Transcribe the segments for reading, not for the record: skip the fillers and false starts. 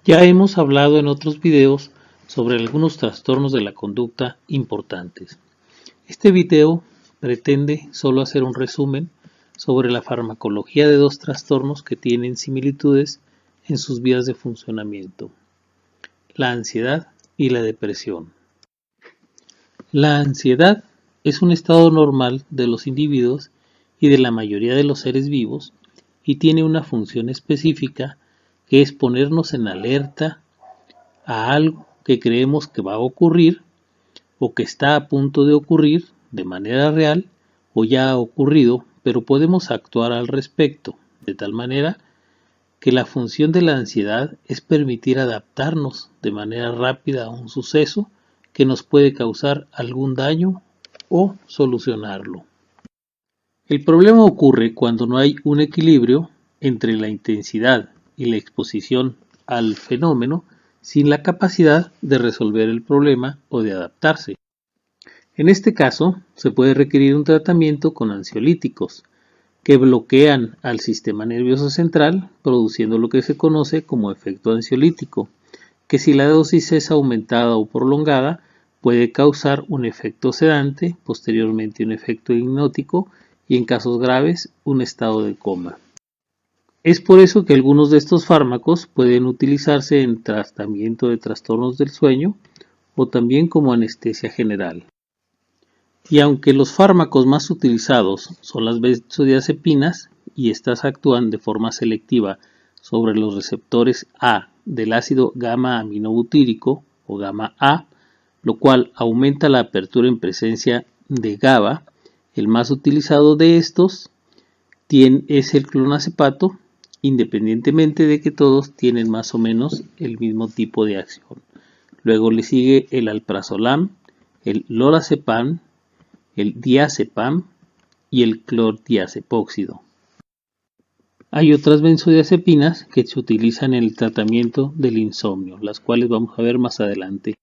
Ya hemos hablado en otros videos sobre algunos trastornos de la conducta importantes. Este video pretende solo hacer un resumen sobre la farmacología de dos trastornos que tienen similitudes en sus vías de funcionamiento: la ansiedad y la depresión. La ansiedad es un estado normal de los individuos y de la mayoría de los seres vivos y tiene una función específica que es ponernos en alerta a algo que creemos que va a ocurrir o que está a punto de ocurrir de manera real o ya ha ocurrido, pero podemos actuar al respecto, de tal manera que la función de la ansiedad es permitir adaptarnos de manera rápida a un suceso que nos puede causar algún daño o solucionarlo. El problema ocurre cuando no hay un equilibrio entre la intensidad y la exposición al fenómeno sin la capacidad de resolver el problema o de adaptarse. En este caso, se puede requerir un tratamiento con ansiolíticos, que bloquean al sistema nervioso central, produciendo lo que se conoce como efecto ansiolítico, que si la dosis es aumentada o prolongada, puede causar un efecto sedante, posteriormente un efecto hipnótico y en casos graves un estado de coma. Es por eso que algunos de estos fármacos pueden utilizarse en tratamiento de trastornos del sueño o también como anestesia general. Y aunque los fármacos más utilizados son las benzodiazepinas y estas actúan de forma selectiva sobre los receptores A del ácido gamma-aminobutírico o gamma-A, lo cual aumenta la apertura en presencia de GABA, el más utilizado de estos es el clonazepam, independientemente de que todos tienen más o menos el mismo tipo de acción. Luego le sigue el alprazolam, el lorazepam, el diazepam y el clordiazepóxido. Hay otras benzodiazepinas que se utilizan en el tratamiento del insomnio, las cuales vamos a ver más adelante.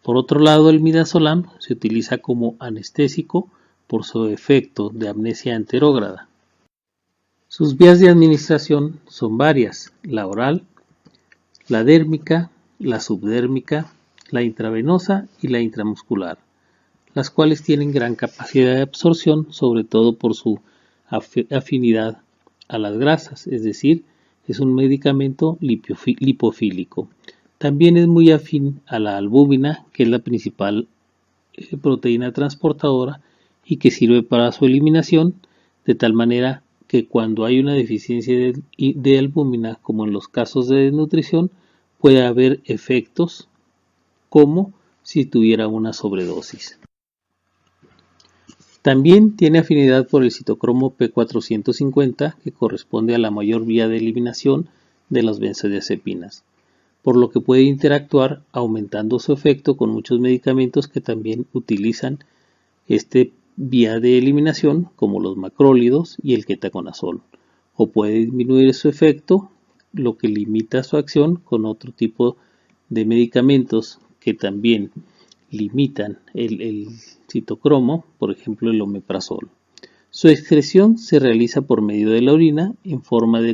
Por otro lado, el midazolam se utiliza como anestésico por su efecto de amnesia anterógrada. Sus vías de administración son varias: la oral, la dérmica, la subdérmica, la intravenosa y la intramuscular, las cuales tienen gran capacidad de absorción, sobre todo por su afinidad a las grasas, es decir, es un medicamento lipofílico. También es muy afín a la albúmina, que es la principal proteína transportadora y que sirve para su eliminación, de tal manera que cuando hay una deficiencia de albúmina, como en los casos de desnutrición, puede haber efectos como si tuviera una sobredosis. También tiene afinidad por el citocromo P450, que corresponde a la mayor vía de eliminación de las benzodiazepinas, por lo que puede interactuar aumentando su efecto con muchos medicamentos que también utilizan este vía de eliminación, como los macrólidos y el ketoconazol, o puede disminuir su efecto, lo que limita su acción con otro tipo de medicamentos que también limitan el citocromo, por ejemplo el omeprazol. Su excreción se realiza por medio de la orina en forma de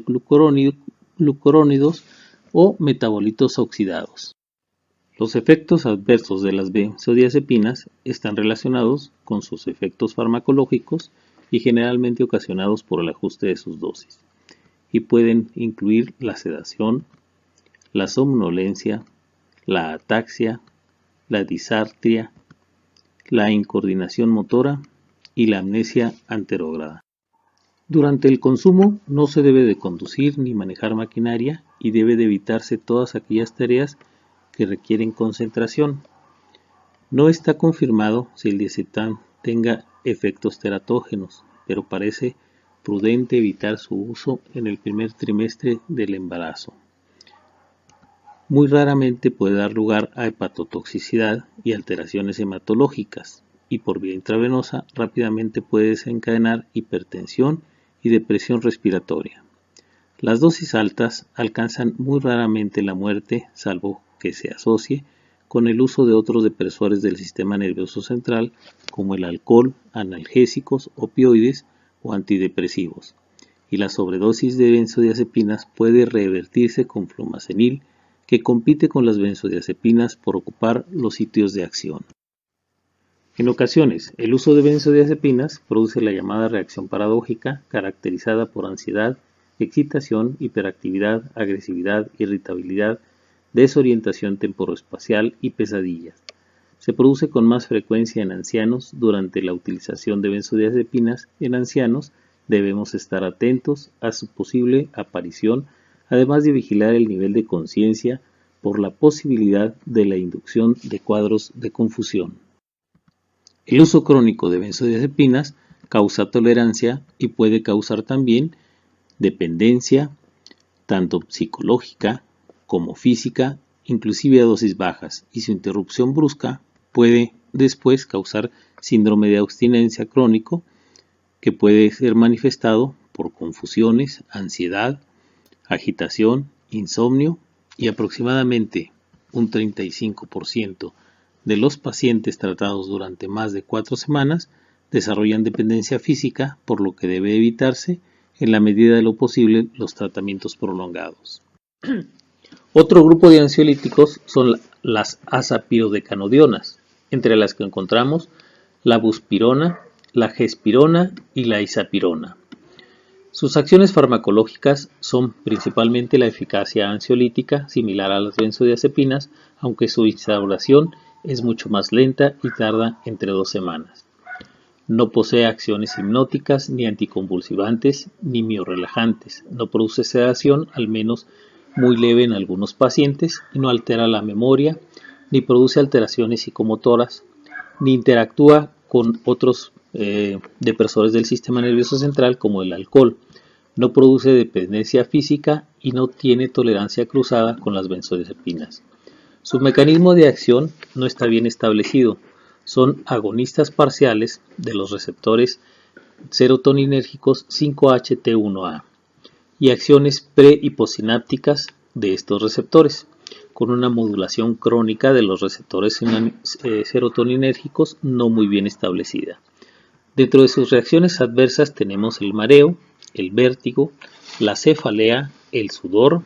glucurónidos o metabolitos oxidados. Los efectos adversos de las benzodiazepinas están relacionados con sus efectos farmacológicos y generalmente ocasionados por el ajuste de sus dosis, y pueden incluir la sedación, la somnolencia, la ataxia, la disartria, la incoordinación motora y la amnesia anterógrada. Durante el consumo no se debe de conducir ni manejar maquinaria y debe de evitarse todas aquellas tareas que requieren concentración. No está confirmado si el diazepam tenga efectos teratógenos, pero parece prudente evitar su uso en el primer trimestre del embarazo. Muy raramente puede dar lugar a hepatotoxicidad y alteraciones hematológicas, y por vía intravenosa rápidamente puede desencadenar hipertensión y depresión respiratoria. Las dosis altas alcanzan muy raramente la muerte, salvo que se asocie con el uso de otros depresores del sistema nervioso central, como el alcohol, analgésicos, opioides o antidepresivos, y la sobredosis de benzodiazepinas puede revertirse con flumazenil, que compite con las benzodiazepinas por ocupar los sitios de acción. En ocasiones, el uso de benzodiazepinas produce la llamada reacción paradójica, caracterizada por ansiedad, excitación, hiperactividad, agresividad, irritabilidad, desorientación temporoespacial y pesadillas. Se produce con más frecuencia en ancianos. Durante la utilización de benzodiazepinas en ancianos debemos estar atentos a su posible aparición, además de vigilar el nivel de conciencia por la posibilidad de la inducción de cuadros de confusión. El uso crónico de benzodiazepinas causa tolerancia y puede causar también dependencia, tanto psicológica como física, inclusive a dosis bajas, y su interrupción brusca puede después causar síndrome de abstinencia crónico, que puede ser manifestado por confusiones, ansiedad, agitación, insomnio, y aproximadamente un 35% de los pacientes tratados durante más de 4 semanas desarrollan dependencia física, por lo que debe evitarse en la medida de lo posible los tratamientos prolongados. Otro grupo de ansiolíticos son las azapirodecanodionas, entre las que encontramos la buspirona, la gespirona y la izapirona. Sus acciones farmacológicas son principalmente la eficacia ansiolítica, similar a las benzodiazepinas, aunque su instauración es mucho más lenta y tarda entre 2 semanas. No posee acciones hipnóticas, ni anticonvulsivantes, ni miorrelajantes. No produce sedación, al menos muy leve en algunos pacientes, y no altera la memoria, ni produce alteraciones psicomotoras, ni interactúa con otros depresores del sistema nervioso central como el alcohol. No produce dependencia física y no tiene tolerancia cruzada con las benzodiazepinas. Su mecanismo de acción no está bien establecido. Son agonistas parciales de los receptores serotoninérgicos 5-HT1A y acciones pre- y postsinápticas de estos receptores, con una modulación crónica de los receptores serotoninérgicos no muy bien establecida. Dentro de sus reacciones adversas tenemos el mareo, el vértigo, la cefalea, el sudor,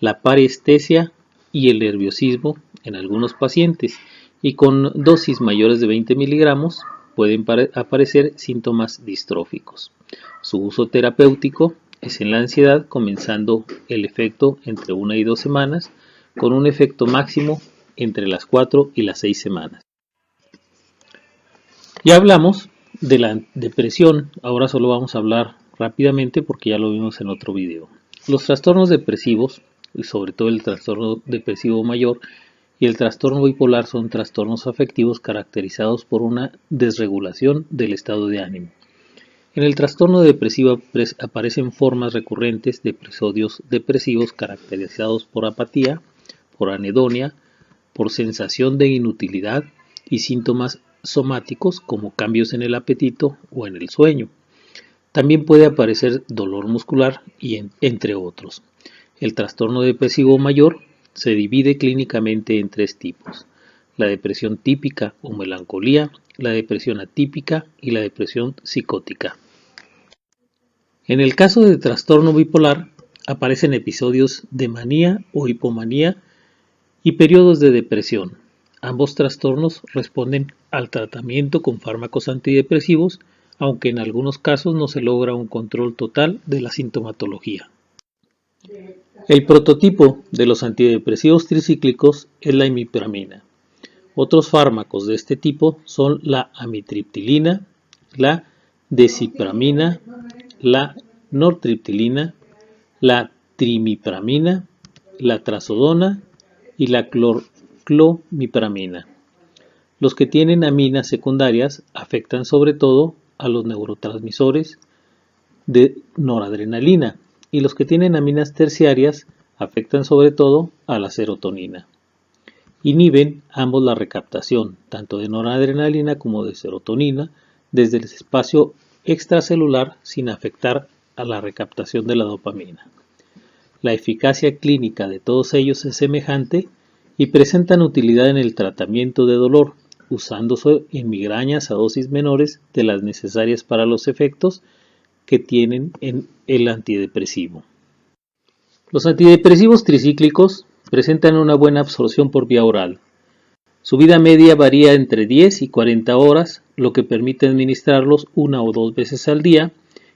la parestesia y el nerviosismo en algunos pacientes, y con dosis mayores de 20 miligramos pueden aparecer síntomas distróficos. Su uso terapéutico es en la ansiedad, comenzando el efecto entre 1 y 2 semanas, con un efecto máximo entre las 4 y las 6 semanas. Ya hablamos de la depresión, ahora solo vamos a hablar rápidamente porque ya lo vimos en otro video. Los trastornos depresivos, y sobre todo el trastorno depresivo mayor y el trastorno bipolar, son trastornos afectivos caracterizados por una desregulación del estado de ánimo. En el trastorno depresivo aparecen formas recurrentes de episodios depresivos caracterizados por apatía, por anedonia, por sensación de inutilidad y síntomas somáticos como cambios en el apetito o en el sueño. También puede aparecer dolor muscular y entre otros. El trastorno depresivo mayor se divide clínicamente en 3 tipos: la depresión típica o melancolía, la depresión atípica y la depresión psicótica. En el caso de trastorno bipolar aparecen episodios de manía o hipomanía y periodos de depresión. Ambos trastornos responden al tratamiento con fármacos antidepresivos, aunque en algunos casos no se logra un control total de la sintomatología. El prototipo de los antidepresivos tricíclicos es la imipramina. Otros fármacos de este tipo son la amitriptilina, la desipramina, la nortriptilina, la trimipramina, la trazodona y la clomipramina. Los que tienen aminas secundarias afectan sobre todo a los neurotransmisores de noradrenalina, y los que tienen aminas terciarias afectan sobre todo a la serotonina. Inhiben ambos la recaptación tanto de noradrenalina como de serotonina desde el espacio extracelular sin afectar a la recaptación de la dopamina. La eficacia clínica de todos ellos es semejante y presentan utilidad en el tratamiento de dolor, usándose en migrañas a dosis menores de las necesarias para los efectos que tienen en el antidepresivo. Los antidepresivos tricíclicos presentan una buena absorción por vía oral. Su vida media varía entre 10 y 40 horas, lo que permite administrarlos 1 o 2 veces al día,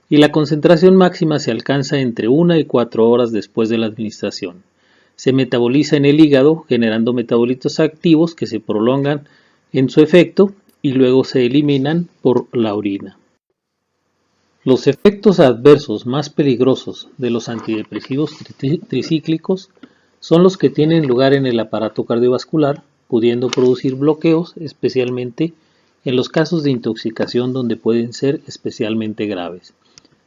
y la concentración máxima se alcanza entre 1 y 4 horas después de la administración. Se metaboliza en el hígado, generando metabolitos activos que se prolongan en su efecto y luego se eliminan por la orina. Los efectos adversos más peligrosos de los antidepresivos tricíclicos son los que tienen lugar en el aparato cardiovascular, pudiendo producir bloqueos, especialmente en los casos de intoxicación donde pueden ser especialmente graves.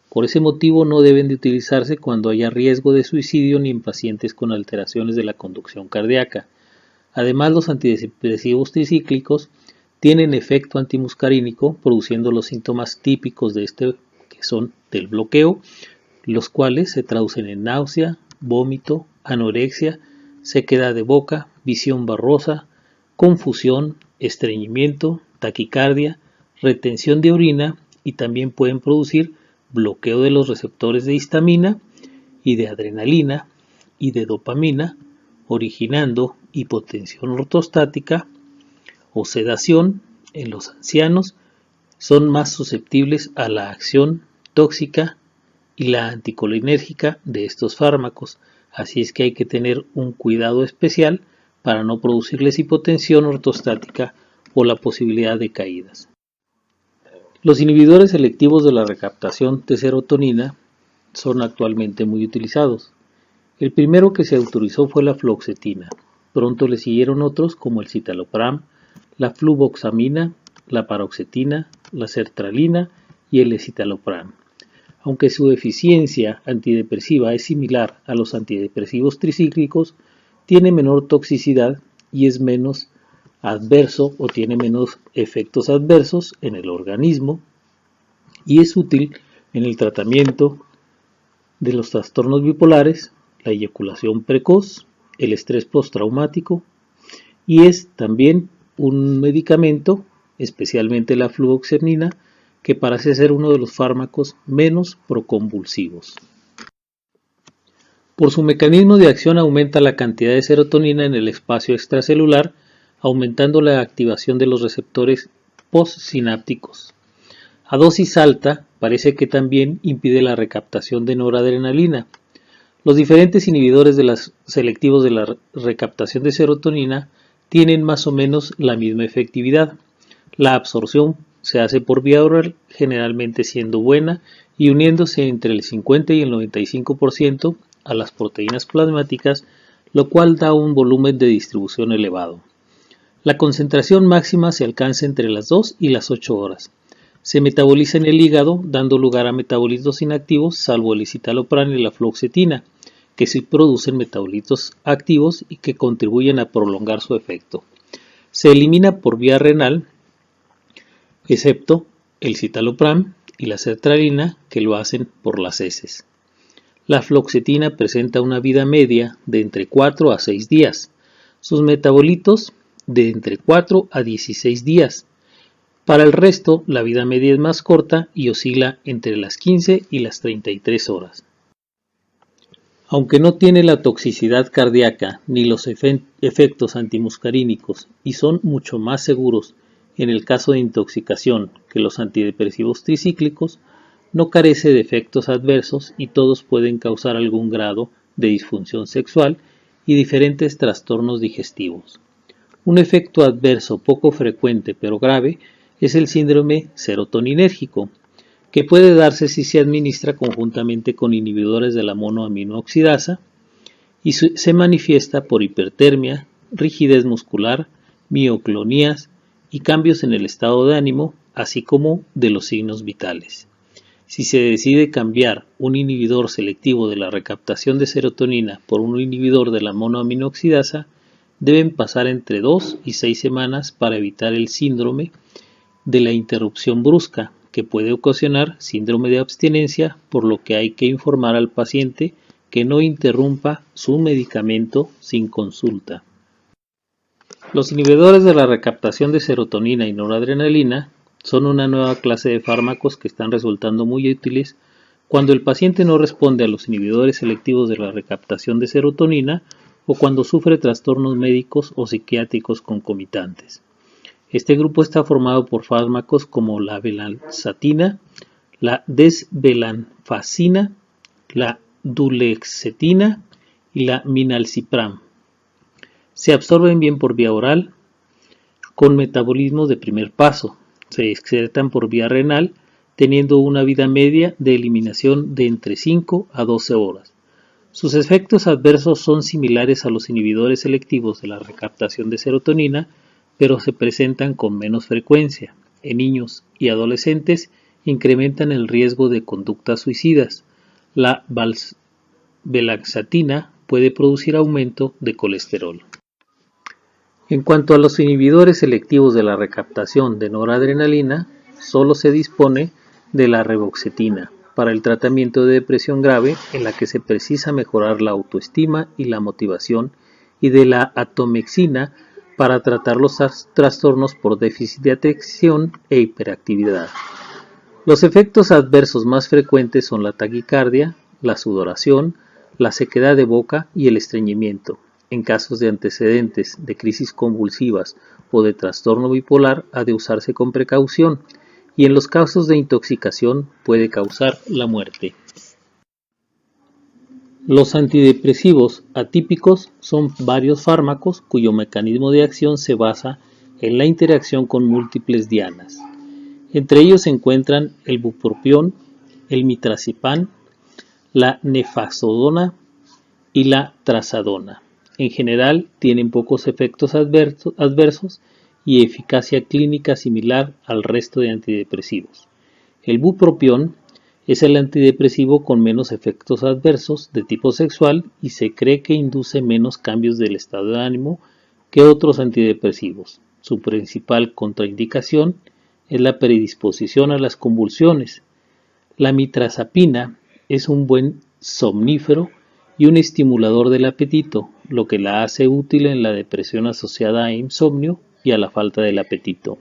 Por ese motivo no deben de utilizarse cuando haya riesgo de suicidio ni en pacientes con alteraciones de la conducción cardíaca. Además, los antidepresivos tricíclicos tienen efecto antimuscarínico, produciendo los síntomas típicos de este, que son del bloqueo, los cuales se traducen en náusea, vómito, anorexia, sequedad de boca, visión borrosa, confusión, estreñimiento, taquicardia, retención de orina y también pueden producir bloqueo de los receptores de histamina y de adrenalina y de dopamina, originando hipotensión ortostática o sedación. En los ancianos son más susceptibles a la acción tóxica y la anticolinérgica de estos fármacos, así es que hay que tener un cuidado especial para no producirles hipotensión ortostática o la posibilidad de caídas. Los inhibidores selectivos de la recaptación de serotonina son actualmente muy utilizados. El primero que se autorizó fue la fluoxetina. Pronto le siguieron otros como el citalopram, la fluvoxamina, la paroxetina, la sertralina y el escitalopram. Aunque su eficiencia antidepresiva es similar a los antidepresivos tricíclicos, tiene menor toxicidad y es menos adverso o tiene menos efectos adversos en el organismo y es útil en el tratamiento de los trastornos bipolares, la eyaculación precoz, el estrés postraumático y es también un medicamento, especialmente la fluoxamina, que parece ser uno de los fármacos menos proconvulsivos. Por su mecanismo de acción aumenta la cantidad de serotonina en el espacio extracelular, aumentando la activación de los receptores postsinápticos. A dosis alta, parece que también impide la recaptación de noradrenalina. Los diferentes inhibidores selectivos de la recaptación de serotonina tienen más o menos la misma efectividad. La absorción se hace por vía oral, generalmente siendo buena y uniéndose entre el 50 y el 95% a las proteínas plasmáticas, lo cual da un volumen de distribución elevado. La concentración máxima se alcanza entre las 2 y las 8 horas. Se metaboliza en el hígado, dando lugar a metabolitos inactivos, salvo el escitalopram y la fluoxetina, que sí producen metabolitos activos y que contribuyen a prolongar su efecto. Se elimina por vía renal, excepto el citalopram y la sertralina, que lo hacen por las heces. La fluoxetina presenta una vida media de entre 4 a 6 días. Sus metabolitos de entre 4 a 16 días. Para el resto, la vida media es más corta y oscila entre las 15 y las 33 horas. Aunque no tiene la toxicidad cardíaca ni los efectos antimuscarínicos y son mucho más seguros en el caso de intoxicación que los antidepresivos tricíclicos, no carece de efectos adversos y todos pueden causar algún grado de disfunción sexual y diferentes trastornos digestivos. Un efecto adverso poco frecuente pero grave es el síndrome serotoninérgico, que puede darse si se administra conjuntamente con inhibidores de la monoaminoxidasa y se manifiesta por hipertermia, rigidez muscular, mioclonías y cambios en el estado de ánimo, así como de los signos vitales. Si se decide cambiar un inhibidor selectivo de la recaptación de serotonina por un inhibidor de la monoaminoxidasa, deben pasar entre 2 y 6 semanas para evitar el síndrome de la interrupción brusca, que puede ocasionar síndrome de abstinencia, por lo que hay que informar al paciente que no interrumpa su medicamento sin consulta. Los inhibidores de la recaptación de serotonina y noradrenalina son una nueva clase de fármacos que están resultando muy útiles cuando el paciente no responde a los inhibidores selectivos de la recaptación de serotonina o cuando sufre trastornos médicos o psiquiátricos concomitantes. Este grupo está formado por fármacos como la belanzatina, la desvelanfacina, la dulexetina y la minalcipram. Se absorben bien por vía oral, con metabolismo de primer paso. Se excretan por vía renal, teniendo una vida media de eliminación de entre 5 a 12 horas. Sus efectos adversos son similares a los inhibidores selectivos de la recaptación de serotonina, pero se presentan con menos frecuencia. En niños y adolescentes incrementan el riesgo de conductas suicidas. La belanzatina puede producir aumento de colesterol. En cuanto a los inhibidores selectivos de la recaptación de noradrenalina, solo se dispone de la reboxetina para el tratamiento de depresión grave en la que se precisa mejorar la autoestima y la motivación, y de la atomexina para tratar los trastornos por déficit de atención e hiperactividad. Los efectos adversos más frecuentes son la taquicardia, la sudoración, la sequedad de boca y el estreñimiento. En casos de antecedentes de crisis convulsivas o de trastorno bipolar ha de usarse con precaución, y en los casos de intoxicación puede causar la muerte. Los antidepresivos atípicos son varios fármacos cuyo mecanismo de acción se basa en la interacción con múltiples dianas. Entre ellos se encuentran el bupropión, el mirtazapán, la nefazodona y la trazodona. En general tienen pocos efectos adversos y eficacia clínica similar al resto de antidepresivos. El bupropión es el antidepresivo con menos efectos adversos de tipo sexual y se cree que induce menos cambios del estado de ánimo que otros antidepresivos. Su principal contraindicación es la predisposición a las convulsiones. La mirtazapina es un buen somnífero y un estimulador del apetito, lo que la hace útil en la depresión asociada a insomnio y a la falta del apetito.